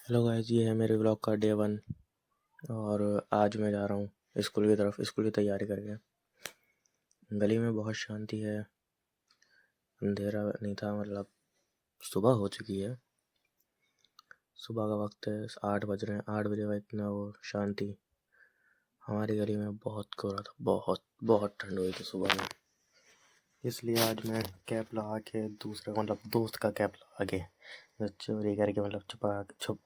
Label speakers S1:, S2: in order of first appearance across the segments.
S1: Hello guys, ये है मेरे ब्लॉग का डे 1। और आज मैं जा रहा हूँ स्कूल की तरफ, स्कूल की तैयारी करके। गली में बहुत शांति है, अंधेरा नहीं था, मतलब सुबह हो चुकी है। सुबह का वक्त है, 8 बज रहे हैं। 8 बजे का इतना वो शांति। हमारी गली में बहुत कोहरा था, बहुत बहुत ठंड हुई थी सुबह में। इसलिए आज मैं कैप लगा के, दूसरे मतलब दोस्त का कैप लगा के, जो चोरी करके मतलब छुप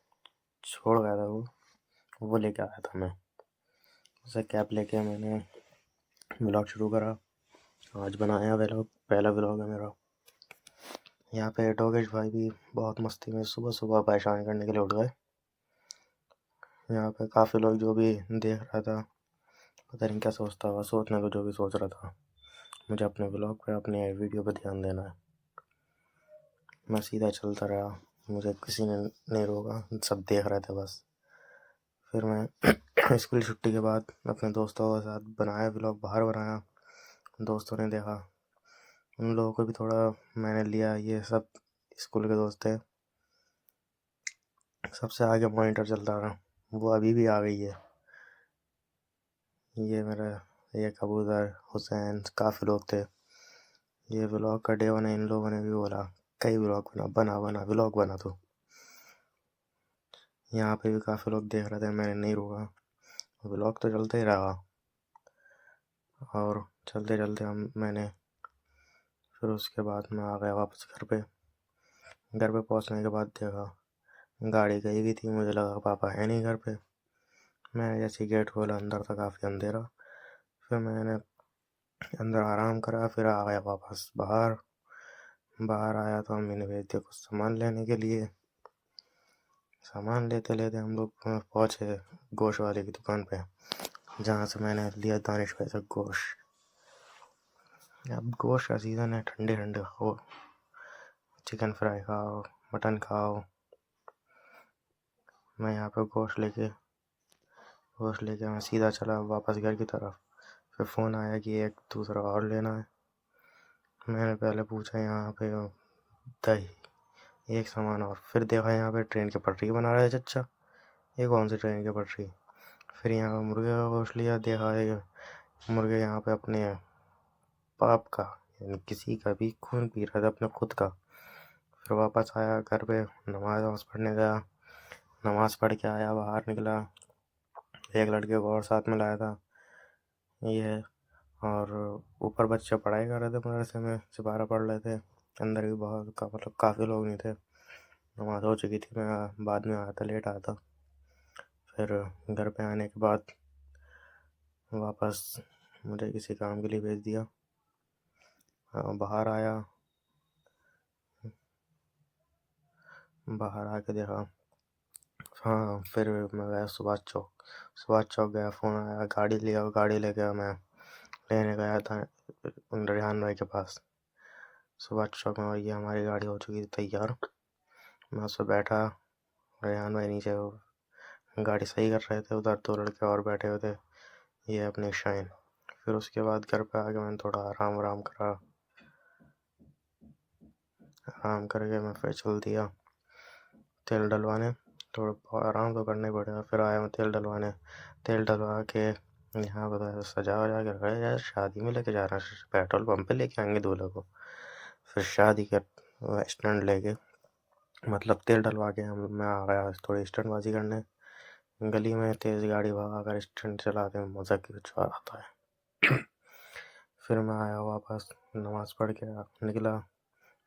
S1: छोड़ गया था वो लेके आया था। मैं उसे कैप लेके मैंने ब्लॉग शुरू करा। आज बनाया व्लॉग, पहला व्लॉग है मेरा। यहाँ पे डोगेश भाई भी बहुत मस्ती में सुबह सुबह परेशान करने के लिए उठ गए। यहाँ पे काफ़ी लोग जो भी देख रहा था, पता नहीं क्या सोचता हुआ, सोचने को जो भी सोच रहा था। मुझे अपने व्लॉग पे, अपने वीडियो पे ध्यान देना है। मैं सीधा चलता रहा, मुझे किसी ने नहीं रोका, सब देख रहे थे बस। फिर मैं स्कूल छुट्टी के बाद अपने दोस्तों के साथ बनाया व्लॉग, बाहर बनाया। दोस्तों ने देखा, उन लोगों को भी थोड़ा मैंने लिया। ये सब स्कूल के दोस्त थे। सबसे आगे मॉनिटर चलता रहा, वो अभी भी आ गई है। ये मेरा ये कबूतर, हुसैन, काफ़ी लोग थे। ये व्लॉग का डे 1 है। इन लोगों ने भी बोला कई व्लॉग बना व्लॉग बना। तो यहाँ पे भी काफ़ी लोग देख रहे थे, मैंने नहीं रोका, व्लॉग तो चलते ही रहा। और चलते चलते मैंने फिर उसके बाद मैं आ गया वापस घर पे। घर पे पहुँचने के बाद देखा गाड़ी गई हुई थी। मुझे लगा पापा है नहीं घर पे। मैंने जैसे गेट खोला, अंदर था काफ़ी अंधेरा। फिर मैंने अंदर आराम करा, फिर आ गया वापस बाहर। बाहर आया तो अम्मी ने भेज दिया कुछ सामान लेने के लिए। सामान लेते लेते हम लोग पहुँचे गोश्त वाले की दुकान पे, जहाँ से मैंने लिया दानिश भाई से गोश्त। अब गोश्त का सीज़न है, ठंडे ठंडे खाओ, चिकन फ्राई खाओ, मटन खाओ। मैं यहाँ पे गोश्त लेके मैं सीधा चला वापस घर की तरफ। फिर फ़ोन आया कि एक दूसरा और लेना है। मैंने पहले पूछा यहाँ पे दही, एक सामान और। फिर देखा यहाँ पे ट्रेन की पटरी बना रहे थे। अच्छा, ये कौन सी ट्रेन की पटरी? फिर यहाँ पे मुर्गे का गोश्त लिया। देखा है मुर्गे यहाँ पे अपने बाप का, यानी किसी का भी खून पी रहा था, अपने खुद का। फिर वापस आया घर पे, नमाज पढ़ने गया। नमाज पढ़ के आया, बाहर निकला, एक लड़के को और साथ में लाया था। ये है। और ऊपर बच्चे पढ़ाई कर रहे थे मदरसे में, सिपारा पढ़ रहे थे। अंदर भी बहुत मतलब काफ़ी लोग नहीं थे। नमाज हो चुकी थी, मैं बाद में आया था, लेट आया था। फिर घर पे आने के बाद वापस मुझे किसी काम के लिए भेज दिया। बाहर आया, बाहर आके देखा, हाँ, फिर मैं गया सुभाष चौक गया। फ़ोन आया, गाड़ी लिया, गाड़ी लेके मैं लेने गया था रेहान भाई के पास सुभाष चौक में। और ये हमारी गाड़ी हो चुकी थी तैयार। मैं उस पर बैठा, रेहान भाई नीचे गाड़ी सही कर रहे थे, उधर 2 लड़के और बैठे हुए थे, ये अपनी शाइन। फिर उसके बाद घर पे आके मैंने थोड़ा आराम करा। आराम करके मैं फिर चल दिया तेल डलवाने। थोड़ा आराम तो करना ही पड़ेगा। फिर आया मैं तेल डलवाने। तेल डलवा के यहाँ पर सजा वजा के रखा है, यार शादी में लेके जा रहा है, पेट्रोल पंप पे लेके आएंगे दूल्हे को। फिर शादी के स्टैंड लेके, मतलब तेल डलवा के मैं आ गया थोड़ी स्टंटबाजी करने। गली में तेज़ गाड़ी भगा कर स्टंट चलाते में मज़ा कुछ और आता है। फिर मैं आया वापस, नमाज़ पढ़ के निकला।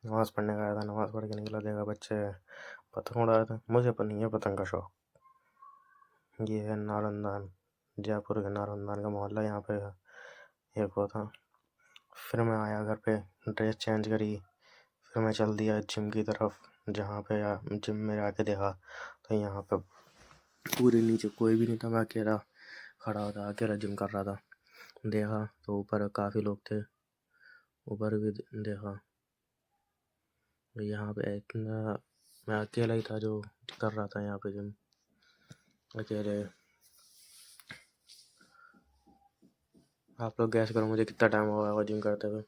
S1: नमाज़ पढ़ने गया था, नमाज़ पढ़ के निकला, देखा बच्चे पतंग उड़ा रहे थे। मुझे पर नहीं है पतंग का शौक। ये है नालंदान, जयपुर के नालंदान का मोहल्ला, यहाँ पे एक वो था। फिर मैं आया घर पे, ड्रेस चेंज करी। फिर मैं चल दिया जिम की तरफ, जहाँ पे जिम में आके देखा तो यहाँ पे पूरे नीचे कोई भी नहीं था। मैं अकेला खड़ा था, अकेला जिम कर रहा था। देखा तो ऊपर काफ़ी लोग थे, ऊपर भी देखा। यहाँ पे इतना, मैं अकेला ही था जो कर रहा था यहाँ पे जिम, अकेले। आप लोग गैस करो मुझे कितना टाइम हुआ होगा जिम करते हुए।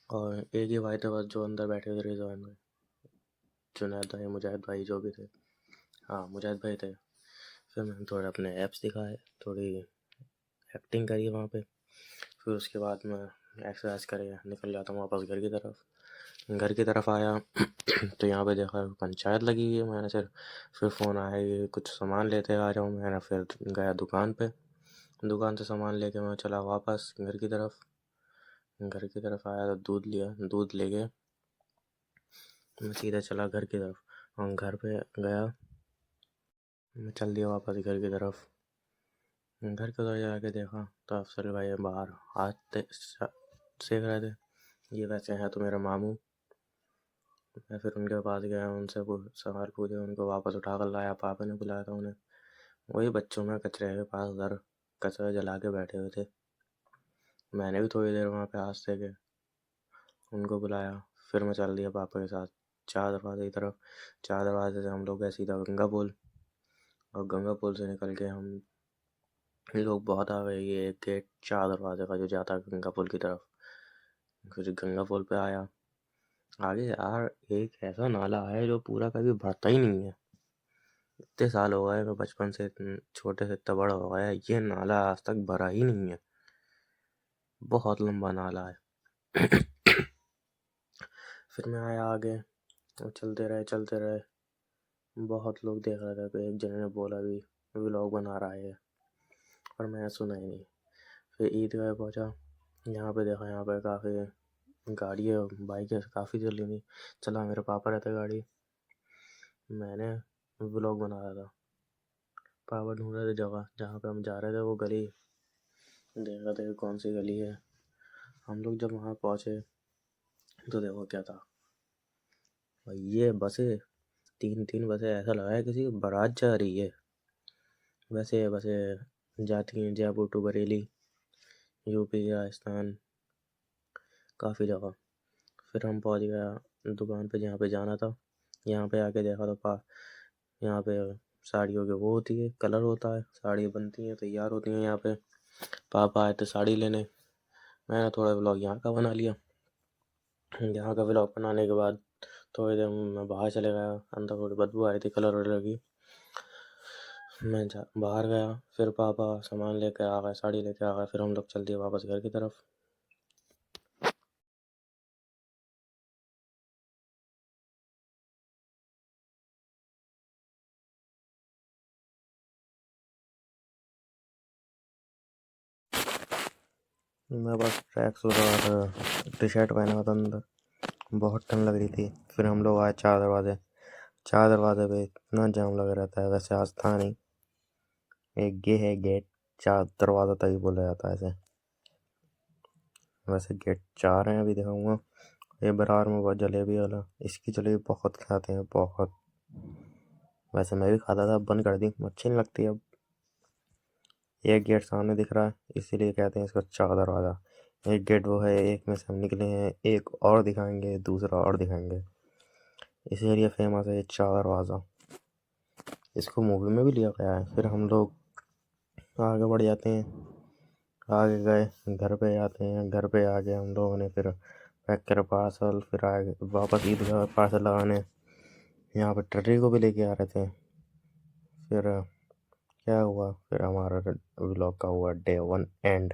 S1: और एक ही भाई थे बस जो अंदर बैठे थे, रिजवान भाई, जुनैद भाई, मुजाहिद भाई, जो भी थे। हाँ मुजाहिद भाई थे। फिर मैंने थोड़े अपने ऐप्स दिखाए, थोड़ी एक्टिंग करी वहाँ पे। फिर उसके बाद मैं एक्सरसाइज करे निकल जाता हूँ वापस घर की तरफ आया तो यहाँ पे देखा पंचायत लगी हुई है। मैंने फिर फ़ोन आया कि कुछ सामान लेते आ जाऊँ। मैंने फिर गया दुकान से सामान लेके मैं चला वापस घर की तरफ आया तो दूध लेके मैं सीधा चला घर की तरफ और घर पे गया। मैं चल दिया वापस घर की तरफ। घर के उधर जाके देखा तो अफसल भाई बाहर हाथ सेक रहे थे। ये वैसे हैं तो मेरे मामू। मैं फिर उनके पास गया, उनसे सवाल पूछे, उनको वापस उठा कर लाया। पापा ने बुलाया था उन्हें। वही बच्चों में कचरे के पास उधर कचरा जला के बैठे हुए थे। मैंने भी थोड़ी देर वहाँ पे हाथ सेके, उनको बुलाया। फिर मैं चल दिया पापा के साथ चार दरवाजे की तरफ। चार दरवाजे से हम लोग गए सीधा गंगा पुल, और गंगा पुल से निकल के हम लोग बहुत आ गए। ये एक गेट चार दरवाजे का जो जाता है गंगा पुल की तरफ। फिर गंगा पुल पे आया आगे यार, एक ऐसा नाला है जो पूरा कभी भरता ही नहीं है। इतने साल हो गए, मैं बचपन से छोटे से इतना बड़ा हो गया, ये नाला आज तक भरा ही नहीं है। बहुत लंबा नाला है। फिर मैं आया आगे और चलते रहे। बहुत लोग देख रहे थे तो एक जने ने बोला भी व्लॉग बना रहा है, पर मैं सुना ही नहीं। फिर ईदगाह पहुंचा, यहाँ पे देखा, यहाँ पे काफ़ी गाड़ियाँ बाइकें काफ़ी चला मेरे पापा रहते गाड़ी। मैंने व्लॉग बना रहा था। पापा ढूंढ रहे थे जगह जहाँ पे हम जा रहे थे, वो गली देख रहे थे कौन सी गली है। हम लोग जब वहाँ पहुँचे तो देखो क्या था भाई, ये बसें तीन बसें, ऐसा लगा है किसी की बारात जा रही है। वैसे बसें जाती हैं जयपुर टू बरेली, यूपी राजस्थान, काफ़ी जगह। फिर हम पहुँच गया दुकान पे जहाँ पे जाना था। यहाँ पे आके देखा तो यहाँ पे साड़ियों के वो होती है, कलर होता है, साड़ी बनती हैं, तैयार होती हैं यहाँ पे। पापा आए थे साड़ी लेने। मैंने थोड़ा व्लॉग यहाँ का बना लिया। यहाँ का व्लॉग बनाने के बाद थोड़ी देर मैं बाहर चले गया। अंदर थोड़ी बदबू आई थी कलर वलर की। मैं बाहर गया, फिर पापा सामान लेके आ गए, साड़ी लेके आ गए। फिर हम लोग चल दिए वापस घर की तरफ। मैं बस ट्रैक सूट और टी शर्ट पहना हुआ था अंदर, बहुत ठंड लग रही थी। फिर हम लोग आए चार दरवाजे पे इतना जाम लगा रहता है, वैसे आज था नहीं। एक ये है गेट चार दरवाज़ा तभी बोला जाता है ऐसे। वैसे गेट चार हैं, अभी दिखाऊंगा। ये बरार में बहुत जलेबी वाला, इसकी जलेबी बहुत खाते हैं, बहुत। वैसे मैं भी खाता था, अब बंद कर दी, अच्छी नहीं लगती अब। एक गेट सामने दिख रहा है इसीलिए कहते हैं इसको चार दरवाज़ा। एक गेट वो है, एक में से हम निकले हैं, एक और दिखाएंगे, दूसरा और दिखाएंगे, इसीलिए फेमस है ये चार दरवाज़ा। इसको मूवी में भी लिया गया है। फिर हम लोग आगे बढ़ जाते हैं, आगे गए, घर पे आते हैं। घर पे आके हम लोगों ने फिर पैक करा पार्सल, फिर आगे वापस ईदगाह पार्सल लगाने। यहाँ पर टर्री को भी लेके आ रहे थे। फिर क्या हुआ, फिर हमारा व्लॉग का हुआ डे 1 एंड।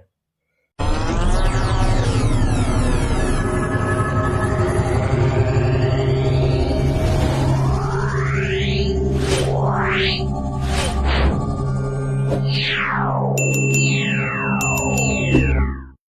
S1: Wow.